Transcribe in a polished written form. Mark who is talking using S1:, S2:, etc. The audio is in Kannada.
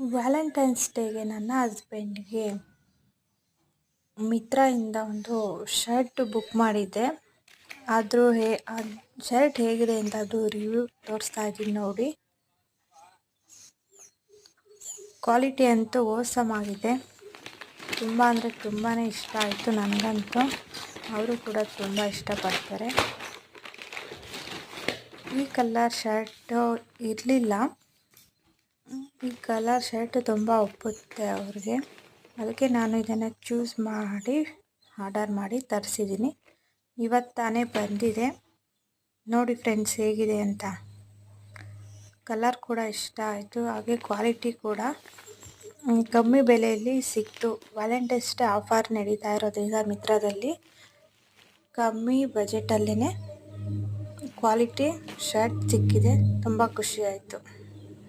S1: ವ್ಯಾಲೆಂಟೈನ್ಸ್ ಡೇಗೆ ನನ್ನ ಹಸ್ಬೆಂಡ್ಗೆ ಮಿಂತ್ರಾಯಿಂದ ಒಂದು ಶರ್ಟ್ ಬುಕ್ ಮಾಡಿದ್ದೆ. ಆದರೂ ಆ ಶರ್ಟ್ ಹೇಗಿದೆ ಅಂತ ಅದು ರಿವ್ಯೂ ತೋರಿಸ್ತಾ ಇದ್ದೀನಿ ನೋಡಿ. ಕ್ವಾಲಿಟಿ ಅಂತೂ ಓಸಮ್ ಆಗಿದೆ. ತುಂಬ ಅಂದರೆ ತುಂಬಾ ಇಷ್ಟ ಆಯಿತು ನನಗಂತೂ. ಅವರು ಕೂಡ ತುಂಬ ಇಷ್ಟಪಡ್ತಾರೆ. ಈ ಕಲರ್ ಶರ್ಟು ಇರಲಿಲ್ಲ. ಈ ಕಲರ್ ಶರ್ಟ್ ತುಂಬ ಒಪ್ಪುತ್ತೆ ಅವ್ರಿಗೆ. ಅದಕ್ಕೆ ನಾನು ಇದನ್ನು ಚೂಸ್ ಮಾಡಿ ಆರ್ಡರ್ ಮಾಡಿ ತರಿಸಿದ್ದೀನಿ. ಇವತ್ತು ತಾನೇ ಬಂದಿದೆ. ನೋಡಿ ಫ್ರೆಂಡ್ಸ್ ಹೇಗಿದೆ ಅಂತ. ಕಲರ್ ಕೂಡ ಇಷ್ಟ ಆಯಿತು, ಹಾಗೆ ಕ್ವಾಲಿಟಿ ಕೂಡ ಕಮ್ಮಿ ಬೆಲೆಯಲ್ಲಿ ಸಿಕ್ತು. ವ್ಯಾಲೆಂಟೈನ್ಸ್ ಡೇ ಆಫರ್ ನಡೀತಾ ಇರೋದ್ರಿಂದ ಮಿಂತ್ರಾದಲ್ಲಿ ಕಮ್ಮಿ ಬಜೆಟಲ್ಲೇ ಕ್ವಾಲಿಟಿ ಶರ್ಟ್ ಸಿಕ್ಕಿದೆ. ತುಂಬ ಖುಷಿ ಆಯಿತು.